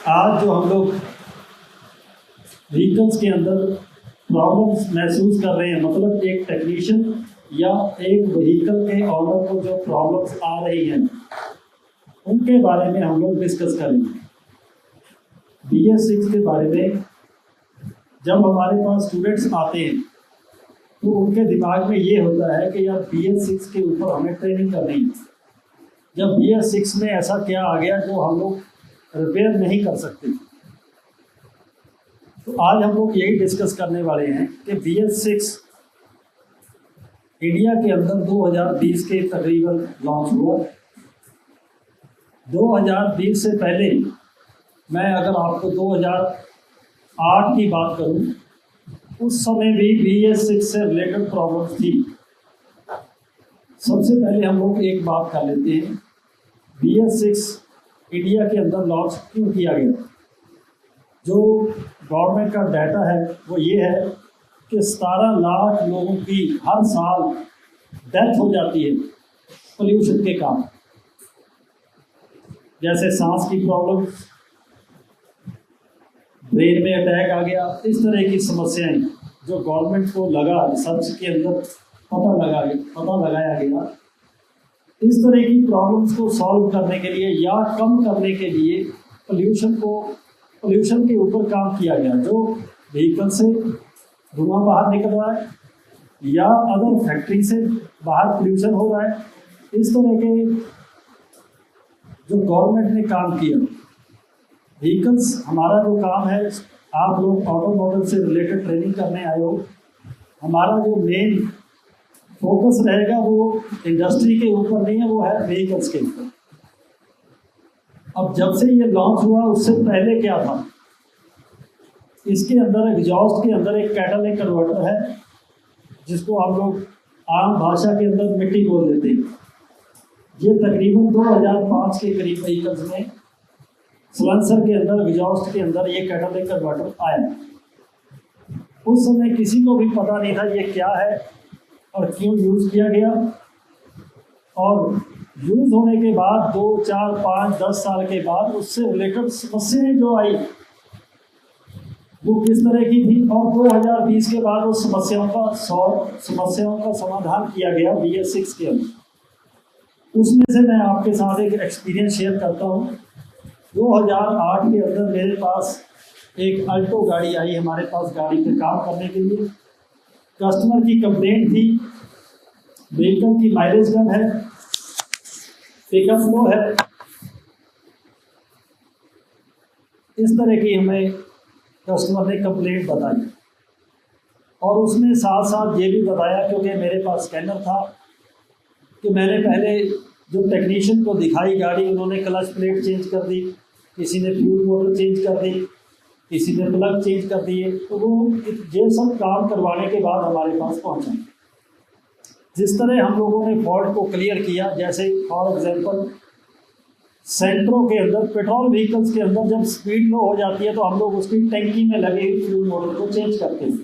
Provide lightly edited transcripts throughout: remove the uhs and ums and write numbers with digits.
आज जो हम लोग व्हीकल्स के अंदर प्रॉब्लम्स महसूस कर रहे हैं, मतलब एक टेक्नीशियन या एक व्हीकल के ऑनर को जो प्रॉब्लम्स आ रही हैं उनके बारे में हम लोग डिस्कस करेंगे। BS6 के बारे में जब हमारे पास स्टूडेंट्स आते हैं तो उनके दिमाग में ये होता है कि यार BS6 के ऊपर हमें ट्रेनिंग करनी है। जब BS6 में ऐसा क्या आ गया जो हम लोग रिपेयर नहीं कर सकते। तो आज हम लोग यही डिस्कस करने वाले हैं कि BS6 इंडिया के अंदर 2020 के तकरीबन लॉन्च हुआ। 2020 से पहले मैं अगर आपको 2008 की बात करूं, उस समय भी BS6 से रिलेटेड प्रॉब्लम्स थी। सबसे पहले हम लोग एक बात कर लेते हैं, BS6 इंडिया के अंदर लॉन्च क्यों किया गया। जो गवर्नमेंट का डाटा है वो ये है कि 17 लाख लोगों की हर साल डेथ हो जाती है पोल्यूशन के कारण, जैसे सांस की प्रॉब्लम, ब्रेन में अटैक आ गया। इस तरह की समस्याएं जो गवर्नमेंट को लगा, रिसर्च के अंदर पता लगाया गया, इस तरह की प्रॉब्लम्स को सॉल्व करने के लिए या कम करने के लिए पोल्यूशन के ऊपर काम किया गया। जो व्हीकल से धुआं बाहर निकल रहा है या अदर फैक्ट्री से बाहर पोल्यूशन हो रहा है, इस तरह के जो गवर्नमेंट ने काम किया। व्हीकल्स हमारा जो काम है, आप लोग ऑटोमोबाइल से रिलेटेड ट्रेनिंग करने आए हो, हमारा जो मेन फोकस रहेगा वो इंडस्ट्री के ऊपर नहीं है, वो है व्हीकल्स के ऊपर। अब जब से ये लॉन्च हुआ उससे पहले क्या था, इसके अंदर एग्जॉस्ट के अंदर एक कैटालिटिक कन्वर्टर है जिसको हम लोग आम भाषा के अंदर मिट्टी बोल देते हैं। ये तकरीबन 2005 के करीब व्हीकल्स में सलेंसर के अंदर, एग्जॉस्ट के अंदर ये कैटालिटिक कन्वर्टर आया। उस समय किसी को भी पता नहीं था ये क्या है और क्यों यूज़ किया गया। और यूज़ होने के बाद 2, 4, 5, 10 साल के बाद उससे रिलेटेड समस्याएं जो आई वो किस तरह की थी, और 2020 के बाद उस समस्याओं का समाधान किया गया BS6 के अंदर। उसमें से मैं आपके साथ एक एक्सपीरियंस शेयर करता हूँ। 2008 के अंदर मेरे पास एक अल्टो गाड़ी आई हमारे पास गाड़ी पे काम करने के लिए। कस्टमर की कंप्लेंट थी, व्हीकल की माइलेज कम है, पिकअप लो है, इस तरह की हमें कस्टमर ने कंप्लेंट बताई। और उसमें साथ साथ ये भी बताया, क्योंकि मेरे पास स्कैनर था, कि मैंने पहले जो टेक्नीशियन को दिखाई गाड़ी, उन्होंने क्लच प्लेट चेंज कर दी, किसी ने फ्यूल मोटर चेंज कर दी, किसी ने प्लग चेंज कर दिए। तो वो ये सब काम करवाने के बाद हमारे पास पहुंचा। जिस तरह हम लोगों ने फॉल्ट को क्लियर किया, जैसे फॉर एग्जांपल सेंट्रो के अंदर, पेट्रोल व्हीकल्स के अंदर जब स्पीड लो हो जाती है तो हम लोग उसकी टैंकी में लगे हुई फ्यूल मोटर को चेंज करते हैं।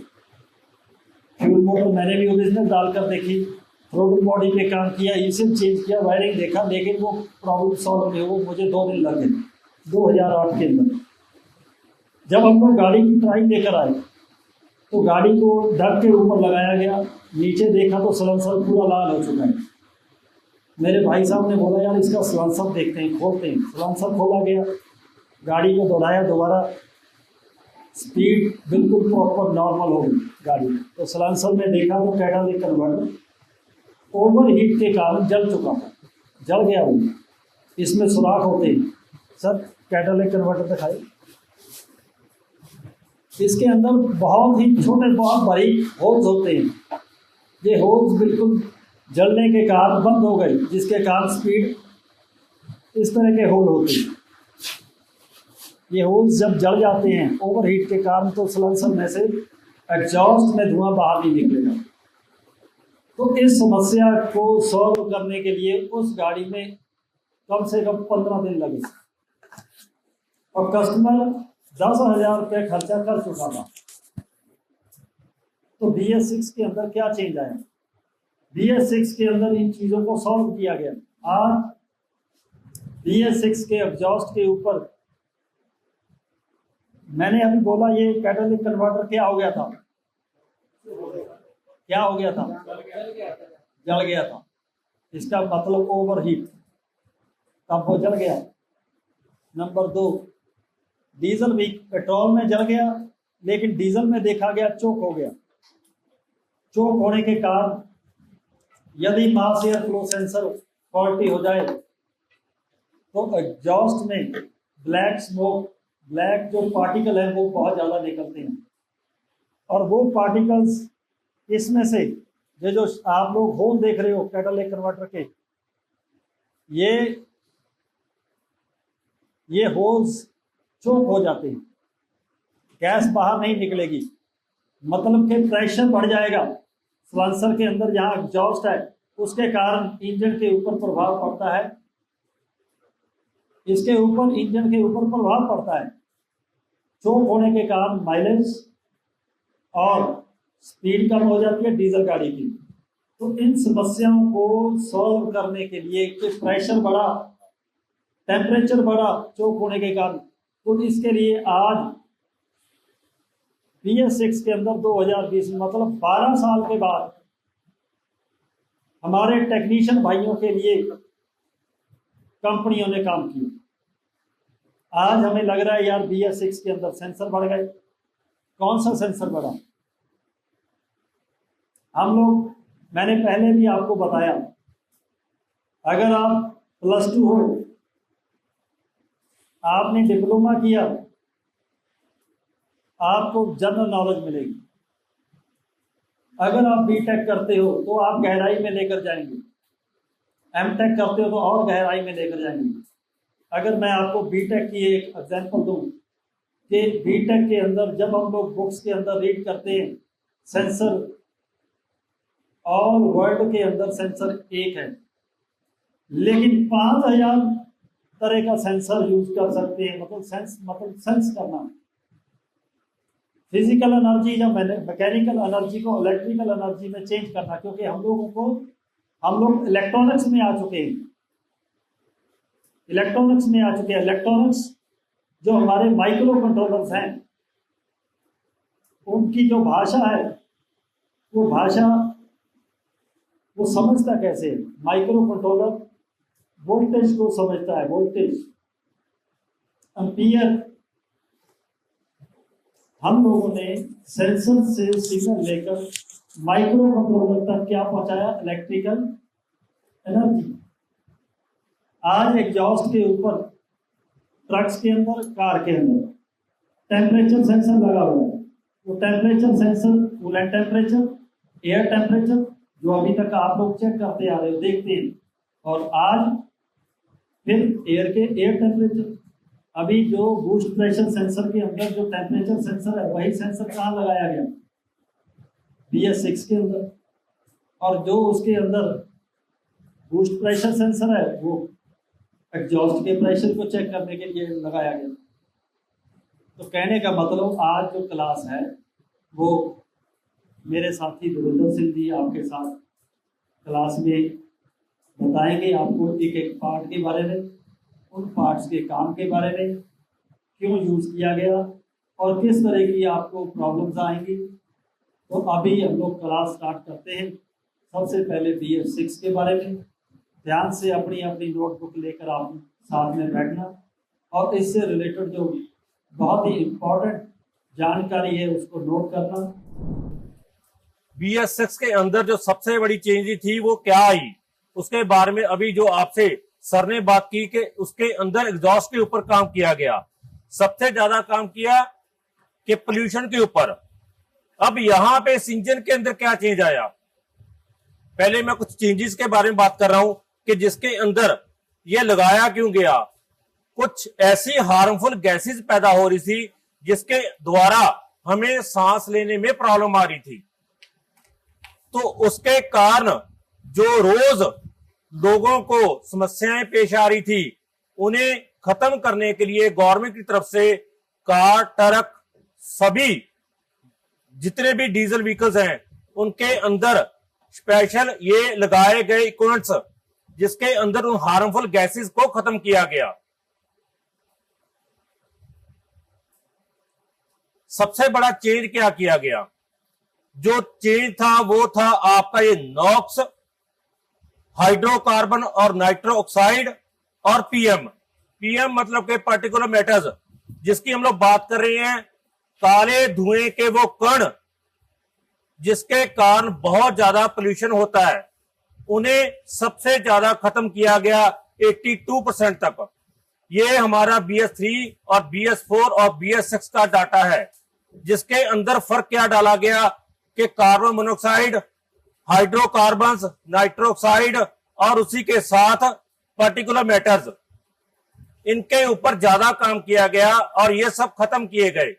फ्यूल मोटर मैंने भी ओरिजिनल डालकर देखी, थ्रोटल बॉडी पे काम किया, ईसीएम चेंज किया, वायरिंग देखा, लेकिन वो प्रॉब्लम सॉल्व नहीं हुआ। मुझे 2 दिन लगे 2008 के अंदर। जब हम लोग गाड़ी की ट्राई लेकर आए तो गाड़ी को डग के ऊपर लगाया गया, नीचे देखा तो सलेंसर पूरा लाल हो चुका है। मेरे भाई साहब ने बोला यार इसका सलेंसर देखते हैं, खोलते हैं। सलेंसर खोला गया, गाड़ी को दौड़ाया दोबारा, स्पीड बिल्कुल प्रॉपर नॉर्मल हो गई गाड़ी। तो सलेंसर में देखा तो कैटालिटिक कन्वर्टर ओवर हीट के कारण जल चुका था, जल गया वो। इसमें सुराख होते हैं सर, कैटालिटिक कन्वर्टर दिखाए, इसके अंदर बहुत ही छोटे बहुत बारीक होल्स होते हैं। ये होल्स बिल्कुल जलने के कारण बंद हो गई, जिसके कारण स्पीड, इस तरह के होल होते हैं। ये होल्स जब जल जाते हैं ओवर हीट के कारण तो सलेंसर में से एग्जॉस्ट में धुआं बाहर नहीं निकलेगा। तो इस समस्या को सॉल्व करने के लिए उस गाड़ी में कम से कम 15 दिन लगे और कस्टमर 10,000 रुपये खर्चा कर चुका था। तो BS6 के अंदर क्या चेंज आया, BS6 के अंदर इन चीज़ों को सॉल्व किया गया। आज BS6 के एग्जॉस्ट के ऊपर मैंने अभी बोला ये कैटालिटिक कन्वर्टर क्या हो गया था, क्या हो गया था, जल गया था। इसका मतलब ओवरहीट, तब वो जल गया। नंबर 2, डीजल भी पेट्रोल में जल गया, लेकिन डीजल में देखा गया चोक हो गया। चोक होने के कारण यदि mass air flow sensor faulty हो जाए तो एग्जॉस्ट में ब्लैक स्मोक, ब्लैक जो पार्टिकल है वो बहुत ज़्यादा निकलते हैं। और वो पार्टिकल्स इसमें से ये जो आप लोग होल देख रहे हो कैटालिटिक कन्वर्टर के, ये होल्स चोक हो जाते हैं, गैस बाहर नहीं निकलेगी, मतलब कि प्रेशर बढ़ जाएगा सिलेंसर के अंदर जहां एग्जॉस्ट है, उसके कारण इंजन के ऊपर प्रभाव पड़ता है, इसके ऊपर इंजन के ऊपर प्रभाव पड़ता है। चोक होने के कारण माइलेज और स्पीड कम हो जाती है डीजल गाड़ी की। तो इन समस्याओं को सॉल्व करने के लिए कि प्रेशर बढ़ा, टेम्परेचर बढ़ा चोक होने के कारण, तो इसके लिए आज BS6 के अंदर 2020 मतलब 12 साल के बाद हमारे टेक्नीशियन भाइयों के लिए कंपनियों ने काम किया। आज हमें लग रहा है यार BS6 के अंदर सेंसर बढ़ गए। कौन सा सेंसर बढ़ा? हम लोग, मैंने पहले भी आपको बताया, अगर आप +2 हो, आपने डिप्लोमा किया, आपको जनरल नॉलेज मिलेगी। अगर आप B.Tech करते हो तो आप गहराई में लेकर जाएंगे, M.Tech करते हो तो और गहराई में लेकर जाएंगे। अगर मैं आपको B.Tech की एक एग्जांपल दूं कि B.Tech के अंदर जब हम लोग बुक्स के अंदर रीड करते हैं सेंसर, ऑल वर्ल्ड के अंदर सेंसर एक है, लेकिन 5000 तरह का सेंसर यूज कर सकते हैं। मतलब सेंस करना, फिजिकल एनर्जी या मैकेनिकल एनर्जी को इलेक्ट्रिकल एनर्जी में चेंज करना, क्योंकि हम लोग इलेक्ट्रॉनिक्स में आ चुके हैं, इलेक्ट्रॉनिक्स जो हमारे माइक्रो कंट्रोलर्स हैं, उनकी जो भाषा है वो भाषा वो समझता कैसे है? माइक्रो कंट्रोलर वोल्टेज को समझता है, वोल्टेज, एम्पियर। हम लोगों ने सेंसर से सिग्नल लेकर माइक्रो कंट्रोलर तक क्या पहुंचाया? Electrical energy. आज एग्जॉस्ट के ऊपर, ट्रक्स के अंदर, कार के अंदर टेम्परेचर सेंसर लगा हुआ है। वो temperature sensor coolant temperature, air temperature, जो अभी तक आप लोग चेक करते आ रहे हो, देखते हैं, और आज फिर एयर टेम्परेचर। अभी जो बूस्ट प्रेशर सेंसर के अंदर जो टेम्परेचर सेंसर है, वही सेंसर कहाँ लगाया गया? BS6 के अंदर। और जो उसके अंदर बूस्ट प्रेशर सेंसर है वो एग्जॉस्ट के प्रेशर को चेक करने के लिए लगाया गया। तो कहने का मतलब आज जो क्लास है वो मेरे साथी धुरिंदर सिंह जी आपके साथ क्लास में बताएंगे आपको एक एक पार्ट के बारे में, उन पार्ट्स के काम के बारे में, क्यों यूज़ किया गया और किस तरह की आपको प्रॉब्लम्स आएंगी। तो अभी हम लोग क्लास स्टार्ट करते हैं। सबसे पहले BS6 के बारे में ध्यान से अपनी अपनी नोटबुक लेकर आप साथ में बैठना और इससे रिलेटेड जो बहुत ही इम्पोर्टेंट जानकारी है उसको नोट करना। BS6 के अंदर जो सबसे बड़ी चेंज थी वो क्या आई, उसके बारे में अभी जो आपसे सर ने बात की कि उसके अंदर एग्जॉस्ट के ऊपर काम किया गया, सबसे ज्यादा काम किया कि पोल्यूशन के ऊपर। अब यहां पे इस इंजन के अंदर क्या चेंज आया? पहले मैं कुछ चेंजेस के बारे में बात कर रहा हूं कि जिसके अंदर ये लगाया क्यों गया। कुछ ऐसी हार्मफुल गैसेस पैदा हो रही थी जिसके द्वारा हमें सांस लेने में प्रॉब्लम आ रही थी। तो उसके कारण जो रोज लोगों को समस्याएं पेश आ रही थी, उन्हें खत्म करने के लिए गवर्नमेंट की तरफ से कार, ट्रक, सभी जितने भी डीजल व्हीकल्स हैं उनके अंदर स्पेशल ये लगाए गए इक्विपमेंट्स जिसके अंदर उन हार्मफुल गैसेस को खत्म किया गया। सबसे बड़ा चेंज क्या किया गया? जो चेंज था वो था आपका ये नॉक्स, हाइड्रोकार्बन और नाइट्रो ऑक्साइड और पीएम। पीएम मतलब के पार्टिकुलर मैटर्स, जिसकी हम लोग बात कर रहे हैं, काले धुएं के वो कण जिसके कारण बहुत ज्यादा पोल्यूशन होता है, उन्हें सबसे ज्यादा खत्म किया गया 82% तक। ये हमारा BS3 और BS4 और BS6 का डाटा है, जिसके अंदर फर्क क्या डाला गया कि carbon monoxide, hydrocarbons, nitro oxide और उसी के साथ पार्टिकुलर मैटर्स, इनके ऊपर ज्यादा काम किया गया और ये सब खत्म किए गए।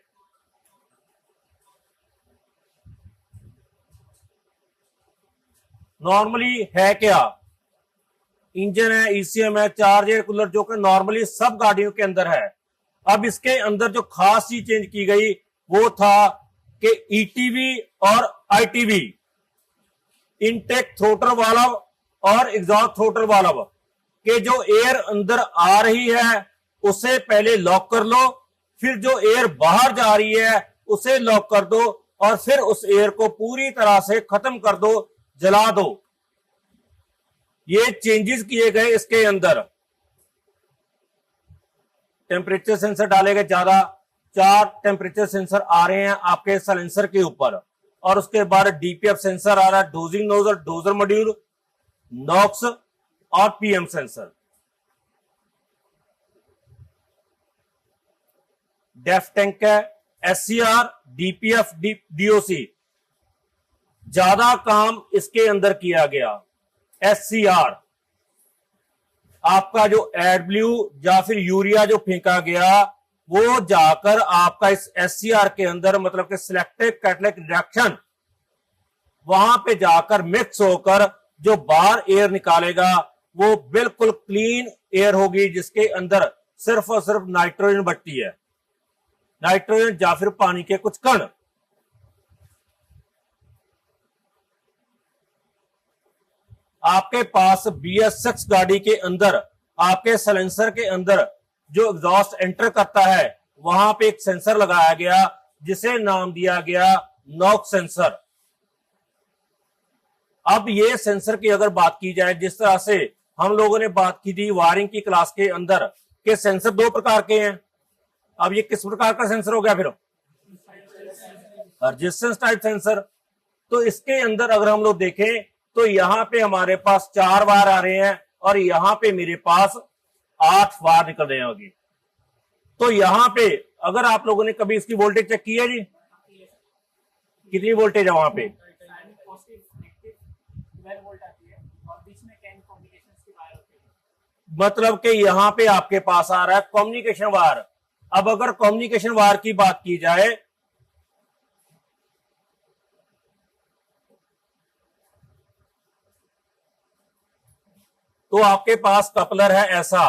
नॉर्मली है क्या? इंजन है, ECM है, चार्ज एयर कूलर, जो कि नॉर्मली सब गाड़ियों के अंदर है। अब इसके अंदर जो खास चीज चेंज की गई वो था कि ETV और ITV, इनटेक थ्रोटल वाल्व और एग्जॉस्ट थ्रोटल वाल्व, के जो एयर अंदर आ रही है उसे पहले लॉक कर लो, फिर जो एयर बाहर जा रही है उसे लॉक कर दो और फिर उस एयर को पूरी तरह से खत्म कर दो, जला दो। ये चेंजेस किए गए इसके अंदर। टेम्परेचर सेंसर डाले गए ज्यादा, 4 टेम्परेचर सेंसर आ रहे हैं आपके साइलेंसर के ऊपर, और उसके बाद DPF सेंसर आ रहा है, dosing nozzle, doser module, NOx और PM सेंसर। डेफ टैंक है, SCR, DPF, DOC, ज्यादा काम इसके अंदर किया गया। SCR आपका जो एडब्ल्यू या फिर यूरिया जो फेंका गया वो जाकर आपका इस SCR के अंदर, मतलब कि सिलेक्टिव कैटालिटिक रिएक्शन, वहां पे जाकर मिक्स होकर जो बाहर एयर निकालेगा वो बिल्कुल क्लीन एयर होगी, जिसके अंदर सिर्फ और सिर्फ नाइट्रोजन बचती है, नाइट्रोजन या फिर पानी के कुछ कण। आपके पास BS6 गाड़ी के अंदर आपके साइलेंसर के अंदर जो एग्जॉस्ट एंटर करता है वहां पे एक सेंसर लगाया गया जिसे नाम दिया गया नॉक्स सेंसर। अब ये सेंसर की अगर बात की जाए, जिस तरह से हम लोगों ने बात की थी वायरिंग की क्लास के अंदर के सेंसर 2 प्रकार के हैं, अब ये किस प्रकार का सेंसर हो गया? फिर रेजिस्टेंस टाइप सेंसर। तो इसके अंदर अगर हम लोग देखें तो यहां पे हमारे पास 4 वायर आ रहे हैं और यहां पे मेरे पास 8 वायर निकल रहे होंगे। तो यहां पे अगर आप लोगों ने कभी इसकी वोल्टेज चेक की है जी, कितनी वोल्टेज है वहां पे? मतलब कि यहां पे आपके पास आ रहा है कम्युनिकेशन वायर। अब अगर कम्युनिकेशन वायर की बात की जाए तो आपके पास कपलर है ऐसा,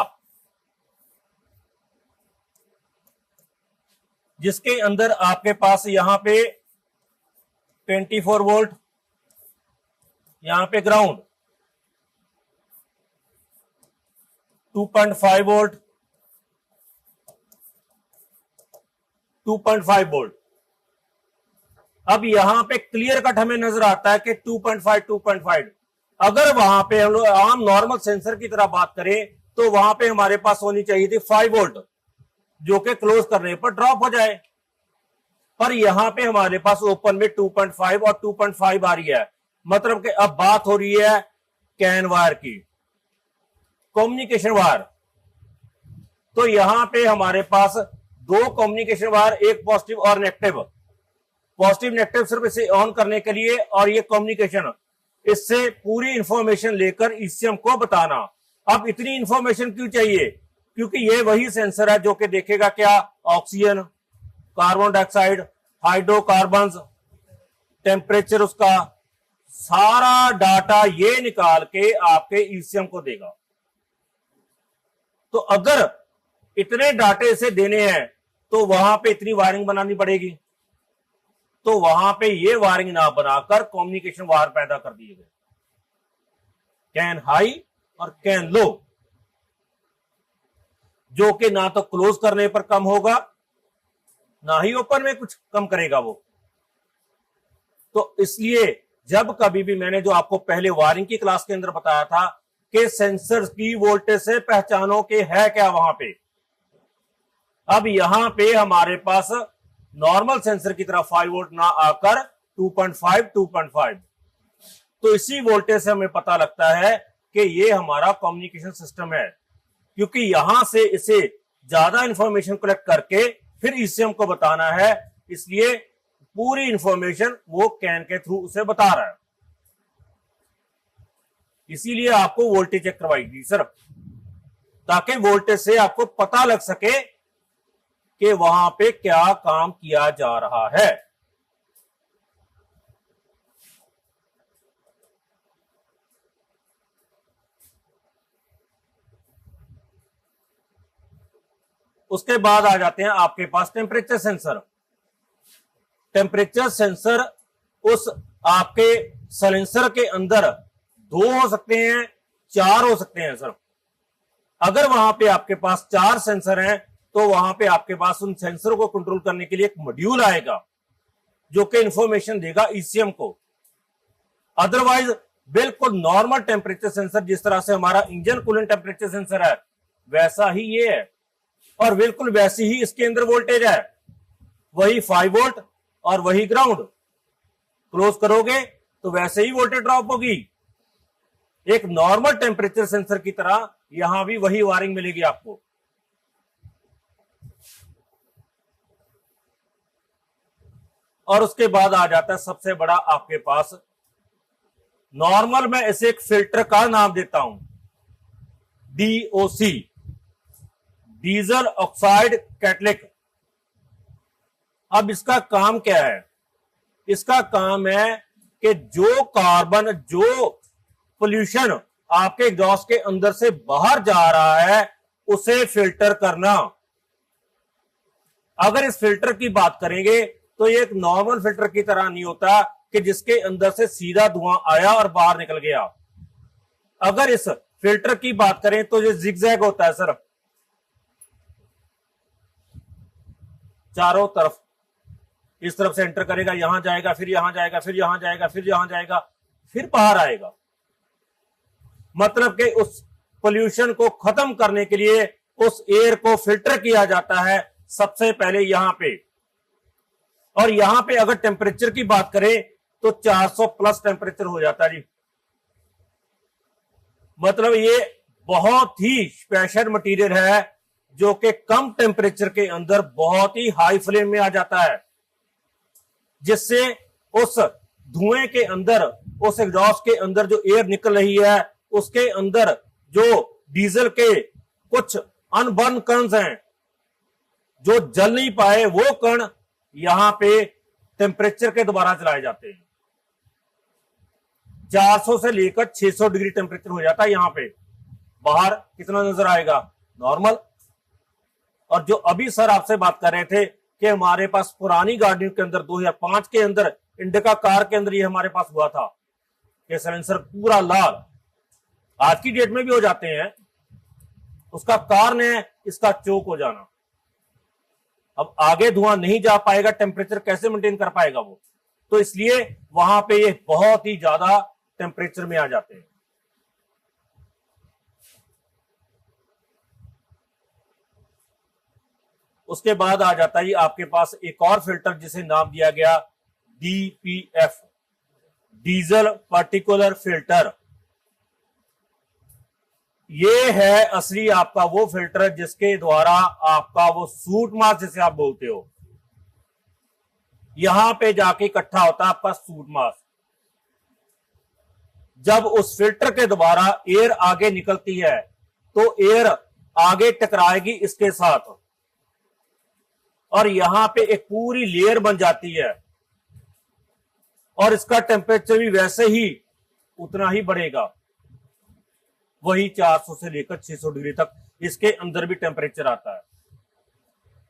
जिसके अंदर आपके पास यहां पे 24 वोल्ट, यहां पे ग्राउंड 2.5 वोल्ट, 2.5 वोल्ट। अब यहां पे क्लियर कट हमें नजर आता है कि 2.5 अगर वहां पे हम लोग आम नॉर्मल सेंसर की तरह बात करें तो वहां पे हमारे पास होनी चाहिए थी 5 वोल्ट, जो कि क्लोज करने पर ड्रॉप हो जाए, पर यहां पे हमारे पास ओपन में 2.5 और 2.5 आ रही है। मतलब कि अब बात हो रही है कैन वायर की, कम्युनिकेशन वायर। तो यहां पे हमारे पास 2 कम्युनिकेशन वायर, एक पॉजिटिव और नेगेटिव। पॉजिटिव नेगेटिव सिर्फ इसे ऑन करने के लिए, और ये कम्युनिकेशन, इससे पूरी इंफॉर्मेशन लेकर ECM को बताना। अब इतनी इंफॉर्मेशन क्यों चाहिए? क्योंकि ये वही सेंसर है जो कि देखेगा क्या, oxygen, carbon dioxide, hydrocarbons, temperature, उसका सारा डाटा ये निकाल के आपके ECM को देगा। तो अगर इतने डाटे से देने हैं तो वहां पे इतनी वायरिंग बनानी पड़ेगी, तो वहां पे ये वायरिंग ना बनाकर कम्युनिकेशन वायर पैदा कर दिए गए, कैन हाई और कैन लो, जो कि ना तो क्लोज करने पर कम होगा ना ही ओपन में कुछ कम करेगा वो। तो इसलिए जब कभी भी मैंने जो आपको पहले वायरिंग की क्लास के अंदर बताया था कि सेंसर की वोल्टेज से पहचानो कि है क्या वहां पे, अब यहां पे हमारे पास नॉर्मल सेंसर की तरह 5 वोल्ट ना आकर 2.5 तो इसी वोल्टेज से हमें पता लगता है कि ये हमारा कम्युनिकेशन सिस्टम है, क्योंकि यहां से इसे ज्यादा इंफॉर्मेशन कलेक्ट करके फिर ईसीएम को बताना है, इसलिए पूरी इंफॉर्मेशन वो कैन के थ्रू उसे बता रहा है। इसीलिए आपको वोल्टेज चेक करवाएगी सर, ताकि वोल्टेज से आपको पता लग सके कि वहां पे क्या काम किया जा रहा है। उसके बाद आ जाते हैं आपके पास टेम्परेचर सेंसर। टेम्परेचर सेंसर उस आपके साइलेंसर के अंदर 2 हो सकते हैं, 4 हो सकते हैं सर। अगर वहां पे आपके पास 4 सेंसर हैं तो वहां पे आपके पास उन सेंसर को कंट्रोल करने के लिए एक मॉड्यूल आएगा जो कि इंफॉर्मेशन देगा ईसीएम को। अदरवाइज बिल्कुल नॉर्मल टेम्परेचर सेंसर, जिस तरह से हमारा इंजन कूलेंट टेम्परेचर सेंसर है वैसा ही ये है, और बिल्कुल वैसी ही इसके अंदर वोल्टेज है, वही 5 वोल्ट और वही ग्राउंड। क्लोज करोगे तो वैसे ही वोल्टेज ड्रॉप होगी। एक नॉर्मल टेम्परेचर सेंसर की तरह यहां भी वही वायरिंग मिलेगी आपको। और उसके बाद आ जाता है सबसे बड़ा आपके पास, नॉर्मल मैं इसे एक फिल्टर का नाम देता हूं, डीओसी, डीजल ऑक्साइड कैटलिक। अब इसका काम क्या है? इसका काम है कि जो कार्बन, जो पोल्यूशन आपके एग्जॉस्ट के अंदर से बाहर जा रहा है उसे फिल्टर करना। अगर इस फिल्टर की बात करेंगे तो ये एक नॉर्मल फिल्टर की तरह नहीं होता कि जिसके अंदर से सीधा धुआं आया और बाहर निकल गया। अगर इस फिल्टर की बात करें तो ये जिगजैग होता है सर, चारों तरफ इस तरफ से एंटर करेगा, यहां जाएगा, फिर यहां जाएगा, फिर यहां जाएगा, फिर यहां जाएगा, फिर बाहर आएगा। मतलब कि उस पोल्यूशन को खत्म करने के लिए उस एयर को फिल्टर किया जाता है सबसे पहले यहां पे। और यहां पे अगर टेम्परेचर की बात करें तो 400 प्लस टेम्परेचर हो जाता है जी। मतलब ये बहुत ही स्पेशल मटेरियल है जो कि कम टेम्परेचर के अंदर बहुत ही हाई फ्लेम में आ जाता है, जिससे उस धुएं के अंदर, उस एग्जॉस्ट के अंदर जो एयर निकल रही है उसके अंदर जो डीजल के कुछ अनबर्न कण हैं, जो जल नहीं पाए, वो कण यहां पे टेम्परेचर के द्वारा चलाए जाते हैं। 400 से लेकर 600 डिग्री टेम्परेचर हो जाता है यहां पे। बाहर कितना नजर आएगा? नॉर्मल। और जो अभी सर आपसे बात कर रहे थे कि हमारे पास पुरानी गाड़ियों के अंदर 2005 के अंदर इंडिका कार के अंदर ये हमारे पास हुआ था कि साइलेंसर पूरा लाल, आज की डेट में भी हो जाते हैं। उसका कारण है इसका चोक हो जाना। अब आगे धुआं नहीं जा पाएगा, टेम्परेचर कैसे मेंटेन कर पाएगा वो? तो इसलिए वहां पे ये बहुत ही ज्यादा टेम्परेचर में आ जाते हैं। उसके बाद आ जाता है आपके पास एक और फिल्टर जिसे नाम दिया गया डीपीएफ, डीजल पार्टिकुलर फिल्टर। ये है असली आपका वो फिल्टर जिसके द्वारा आपका वो सूट मास, जिसे आप बोलते हो, यहां पे जाके इकट्ठा होता है आपका सूट मास। जब उस फिल्टर के द्वारा एयर आगे निकलती है तो एयर आगे टकराएगी इसके साथ और यहां पे एक पूरी लेयर बन जाती है और इसका टेम्परेचर भी वैसे ही उतना ही बढ़ेगा, वही 400 से लेकर 600 डिग्री तक इसके अंदर भी टेम्परेचर आता है।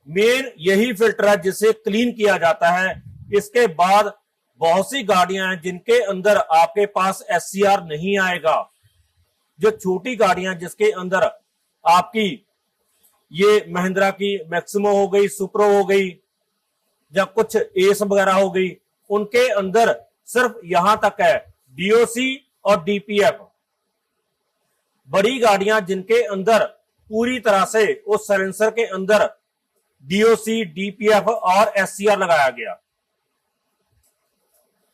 मेन यही फिल्टर है जिसे क्लीन किया जाता है। इसके बाद बहुत सी गाड़ियां हैं जिनके अंदर आपके पास एससीआर नहीं आएगा। जो छोटी गाड़ियां जिसके अंदर आपकी ये महिंद्रा की मैक्सिमो हो गई, सुप्रो हो गई, या कुछ एस वगैरह हो गई, उनके अंदर सिर्फ यहां तक है डीओसी और डीपीएफ। बड़ी गाड़ियां जिनके अंदर पूरी तरह से उस साइलेंसर के अंदर डीओसी, डीपीएफ और एससीआर लगाया गया,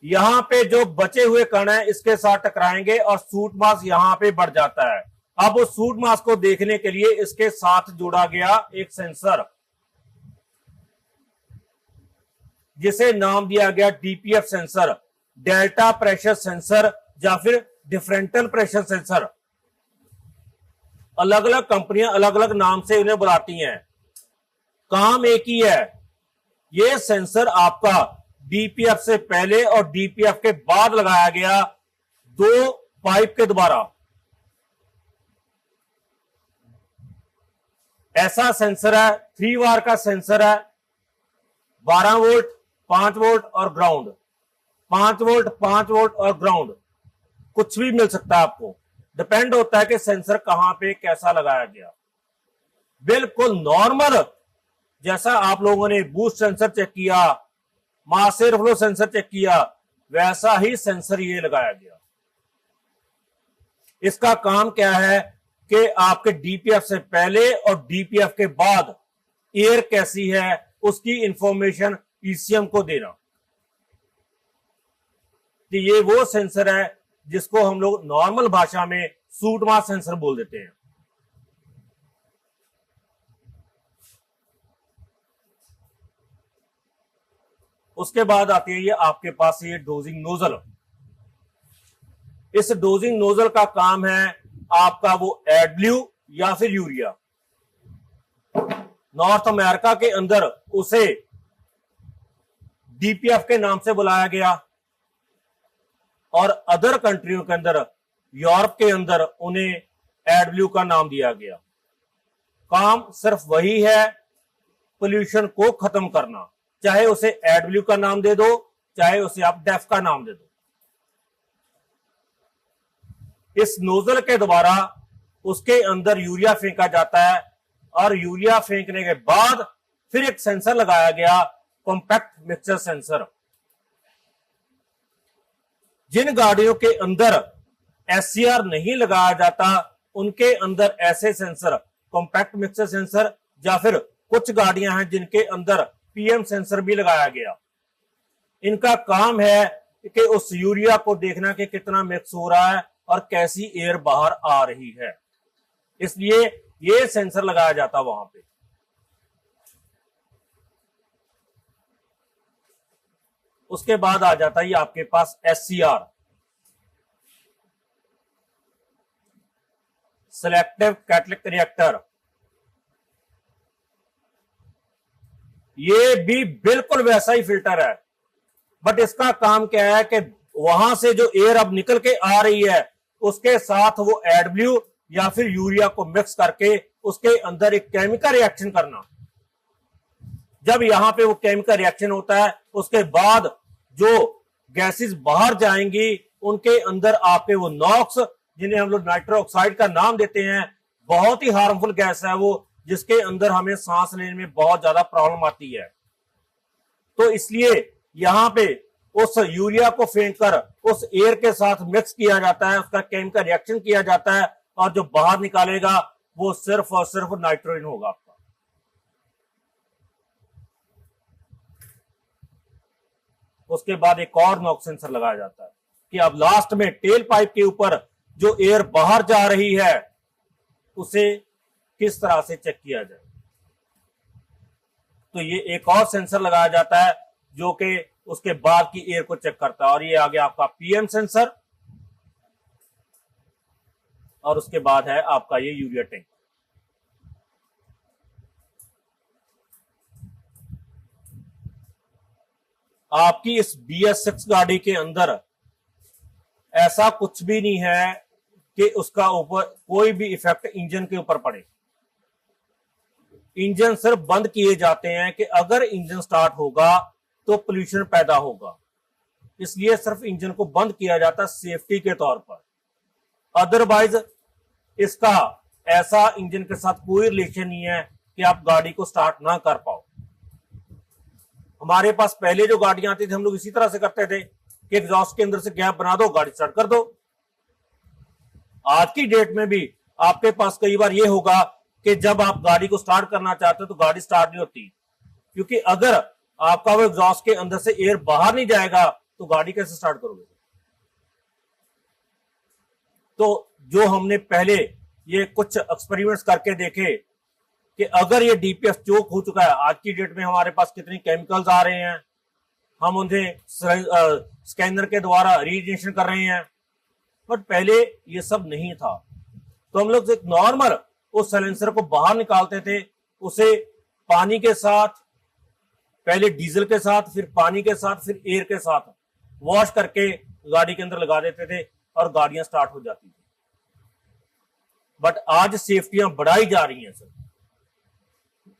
यहां पे जो बचे हुए कण है इसके साथ टकराएंगे और सूट मास यहां पे बढ़ जाता है। अब उस सूट मास को देखने के लिए इसके साथ जोड़ा गया एक सेंसर, जिसे नाम दिया गया DPF sensor, delta pressure sensor या फिर डिफरेंशियल प्रेशर सेंसर। अलग अलग कंपनियां अलग अलग नाम से इन्हें बुलाती हैं, काम एक ही है। यह सेंसर आपका डीपीएफ से पहले और डीपीएफ के बाद लगाया गया दो पाइप के द्वारा। ऐसा सेंसर है, 3 वार का सेंसर है, 12 वोल्ट, 5 वोल्ट और ग्राउंड, 5 वोल्ट, 5 वोल्ट और ग्राउंड, कुछ भी मिल सकता है आपको, डिपेंड होता है कि सेंसर कहां पे कैसा लगाया गया। बिल्कुल नॉर्मल, जैसा आप लोगों ने बूस्ट सेंसर चेक किया, मास एयरफ्लो सेंसर चेक किया, वैसा ही सेंसर ये लगाया गया। इसका काम क्या है कि आपके डीपीएफ से पहले और डीपीएफ के बाद एयर कैसी है उसकी इंफॉर्मेशन ईसीएम को देना। तो ये वो सेंसर है जिसको हम लोग नॉर्मल भाषा में सूट मास सेंसर बोल देते हैं। उसके बाद आती है ये आपके पास ये डोजिंग नोजल। इस डोजिंग नोजल का काम है आपका वो एडब्ल्यू या फिर यूरिया। नॉर्थ अमेरिका के अंदर उसे डीपीएफ के नाम से बुलाया गया और अदर कंट्रियों के अंदर, यूरोप के अंदर उन्हें एडब्ल्यू का नाम दिया गया। काम सिर्फ वही है, पोल्यूशन को खत्म करना, चाहे उसे एडब्ल्यू का नाम दे दो, चाहे उसे आप डेफ का नाम दे दो। इस नोजल के द्वारा उसके अंदर यूरिया फेंका जाता है और यूरिया फेंकने के बाद फिर एक सेंसर लगाया गया, कॉम्पैक्ट मिक्सचर सेंसर। जिन गाड़ियों के अंदर एससीआर नहीं लगाया जाता उनके अंदर ऐसे सेंसर, कॉम्पैक्ट मिक्सचर सेंसर, या फिर कुछ गाड़ियां हैं जिनके अंदर पीएम सेंसर भी लगाया गया। इनका काम है कि उस यूरिया को देखना कि कितना मिक्स हो रहा है और कैसी एयर बाहर आ रही है, इसलिए ये सेंसर लगाया जाता वहां पे। उसके बाद आ जाता है आपके पास एससीआर, सिलेक्टिव कैटलिक रिएक्टर। ये भी बिल्कुल वैसा ही फिल्टर है, बट इसका काम क्या है कि वहां से जो एयर अब निकल के आ रही है उसके साथ वो एडब्ल्यू या फिर यूरिया को मिक्स करके उसके अंदर एक केमिकल रिएक्शन करना। जब यहां पे वो केमिकल रिएक्शन होता है उसके बाद जो गैसेस बाहर जाएंगी उनके अंदर आपके वो नॉक्स, जिन्हें हम लोग नाइट्रो ऑक्साइड का नाम देते हैं, बहुत ही हार्मफुल गैस है वो, जिसके अंदर हमें सांस लेने में बहुत ज्यादा प्रॉब्लम आती है। तो इसलिए यहां पे उस यूरिया को फेंक कर उस एयर के साथ मिक्स किया जाता है, उसका केमिकल रिएक्शन किया जाता है और जो बाहर निकालेगा वो सिर्फ और सिर्फ नाइट्रोजन होगा आपका। उसके बाद एक और नॉक्स सेंसर लगाया जाता है कि अब लास्ट में टेल पाइप के ऊपर जो एयर बाहर जा रही है उसे किस तरह से चेक किया जाए। तो ये एक और सेंसर लगाया जाता है जो कि उसके बाद की एयर को चेक करता है, और ये आ गया आपका पीएम सेंसर, और उसके बाद है आपका ये यूरिया टैंक। आपकी इस BS6 गाड़ी के अंदर ऐसा कुछ भी नहीं है कि उसका ऊपर कोई भी इफेक्ट इंजन के ऊपर पड़े। इंजन सिर्फ बंद किए जाते हैं कि अगर इंजन स्टार्ट होगा तो पोल्यूशन पैदा होगा, इसलिए सिर्फ इंजन को बंद किया जाता है सेफ्टी के तौर पर। अदरवाइज इसका ऐसा इंजन के साथ कोई रिलेशन नहीं है कि आप गाड़ी को स्टार्ट ना कर पाओ। हमारे पास पहले जो गाड़ियां आती थी हम लोग इसी तरह से करते थे कि एग्जॉस्ट के अंदर से गैप बना दो, गाड़ी स्टार्ट कर दो। आज की डेट में भी आपके पास कई बार ये होगा कि जब आप गाड़ी को स्टार्ट करना चाहते हो तो गाड़ी स्टार्ट नहीं होती, क्योंकि अगर आपका वो एग्जॉस्ट के अंदर से एयर बाहर नहीं जाएगा तो गाड़ी कैसे स्टार्ट करोगे। तो जो हमने पहले ये कुछ एक्सपेरिमेंट्स करके देखे कि अगर ये डीपीएफ चोक हो चुका है, आज की डेट में हमारे पास कितनी केमिकल्स आ रहे हैं, हम उन्हें स्कैनर के द्वारा रीइग्निशन कर रहे हैं, बट पहले ये सब नहीं था। तो हम लोग एक नॉर्मल उस साइलेंसर को बाहर निकालते थे, उसे पानी के साथ, पहले डीजल के साथ, फिर पानी के साथ, फिर एयर के साथ वॉश करके गाड़ी के अंदर लगा देते थे और गाड़ियां स्टार्ट हो जाती थी। बट आज सेफ्टियां बढ़ाई जा रही हैं सर।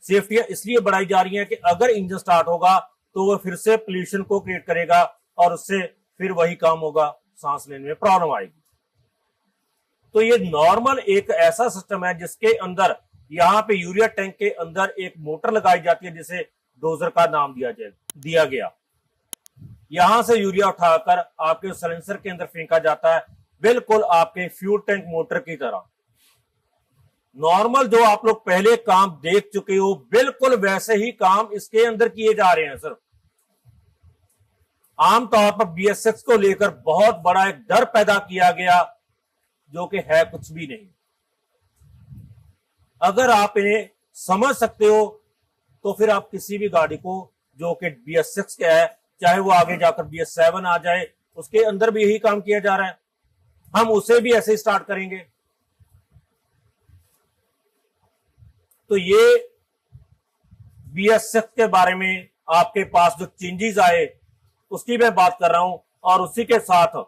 सेफ्टियां इसलिए बढ़ाई जा रही हैं कि अगर इंजन स्टार्ट होगा तो वो फिर से पोल्यूशन को क्रिएट करेगा और उससे फिर वही काम होगा, सांस लेने में प्रॉब्लम आएगी। तो ये नॉर्मल एक ऐसा सिस्टम है जिसके अंदर यहाँ पे यूरिया टैंक के अंदर एक मोटर लगाई जाती है जिसे डोजर का नाम दिया गया। यहां से यूरिया उठाकर आपके साइलेंसर के अंदर फेंका जाता है, बिल्कुल आपके फ्यूल टैंक मोटर की तरह। नॉर्मल जो आप लोग पहले काम देख चुके हो बिल्कुल वैसे ही काम इसके अंदर किए जा रहे हैं सर। आमतौर पर BS6 को लेकर बहुत बड़ा एक डर पैदा किया गया जो कि है कुछ भी नहीं। अगर आप इन्हें समझ सकते हो तो फिर आप किसी भी गाड़ी को जो कि BS6 का है, चाहे वो आगे जाकर BS7 आ जाए, उसके अंदर भी यही काम किया जा रहा है, हम उसे भी ऐसे ही स्टार्ट करेंगे। तो ये BS6 के बारे में आपके पास जो चेंजेस आए उसकी मैं बात कर रहा हूं, और उसी के साथ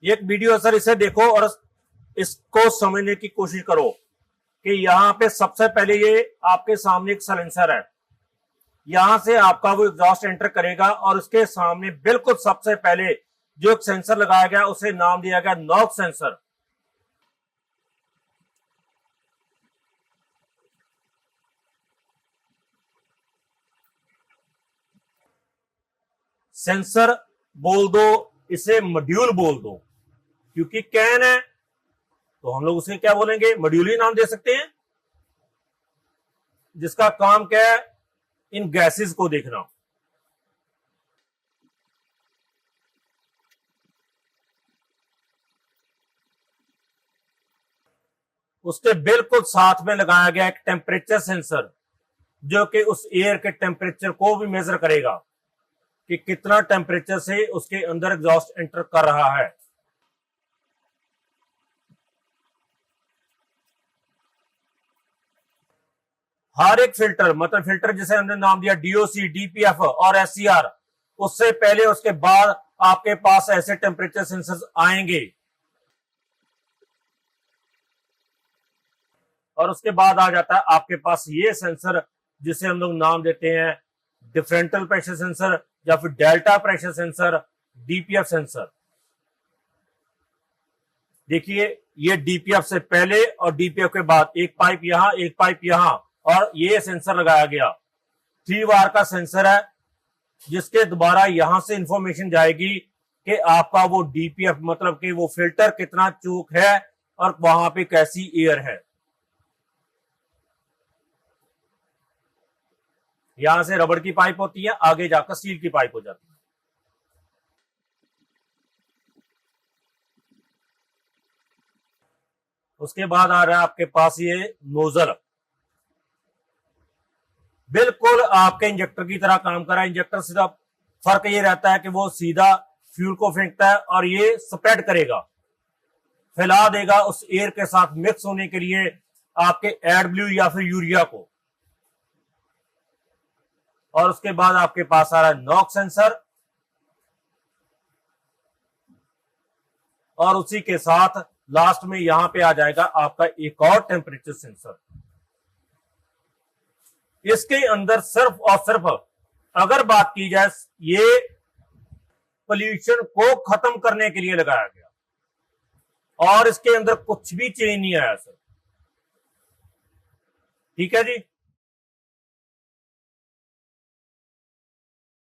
एक वीडियो सर, इसे देखो और इसको समझने की कोशिश करो कि यहां पे सबसे पहले ये आपके सामने एक साइलेंसर है, यहां से आपका वो एग्जॉस्ट एंटर करेगा और उसके सामने बिल्कुल सबसे पहले जो एक सेंसर लगाया गया उसे नाम दिया गया नॉक्स सेंसर। सेंसर बोल दो, इसे मॉड्यूल बोल दो, क्योंकि कैन है तो हम लोग उसे क्या बोलेंगे, मॉड्यूल ही नाम दे सकते हैं, जिसका काम क्या है, इन गैसेस को देखना। उसके बिल्कुल साथ में लगाया गया एक टेम्परेचर सेंसर जो कि उस एयर के टेम्परेचर को भी मेजर करेगा कि कितना टेम्परेचर से उसके अंदर एग्जॉस्ट एंटर कर रहा है। हर एक फिल्टर, मतलब फिल्टर जिसे हमने नाम दिया DOC, DPF और SCR, उससे पहले उसके बाद आपके पास ऐसे टेम्परेचर सेंसर्स आएंगे, और उसके बाद आ जाता है आपके पास ये सेंसर जिसे हम लोग नाम देते हैं डिफरेंशियल प्रेशर सेंसर या फिर delta pressure sensor, DPF sensor. देखिए ये DPF से पहले और DPF के बाद एक पाइप यहां, एक पाइप यहां, और ये सेंसर लगाया गया 3 वार का सेंसर है जिसके द्वारा यहां से इंफॉर्मेशन जाएगी कि आपका वो DPF मतलब कि वो फिल्टर कितना चूक है और वहां पे कैसी एयर है। यहां से रबड़ की पाइप होती है, आगे जाकर स्टील की पाइप हो जाती है। उसके बाद आ रहा है आपके पास ये नोजल, बिल्कुल आपके इंजेक्टर की तरह काम कर रहा है। इंजेक्टर सीधा फर्क ये रहता है कि वो सीधा फ्यूल को फेंकता है और ये स्प्रेड करेगा, फैला देगा उस एयर के साथ मिक्स होने के लिए आपके एडब्ल्यू या फिर यूरिया को। और उसके बाद आपके पास आ रहा है नॉक्स सेंसर, और उसी के साथ लास्ट में यहां पे आ जाएगा आपका एक और टेम्परेचर सेंसर। इसके अंदर सिर्फ और सिर्फ अगर बात की जाए ये पोल्यूशन को खत्म करने के लिए लगाया गया और इसके अंदर कुछ भी चेंज नहीं आया सर। ठीक है जी।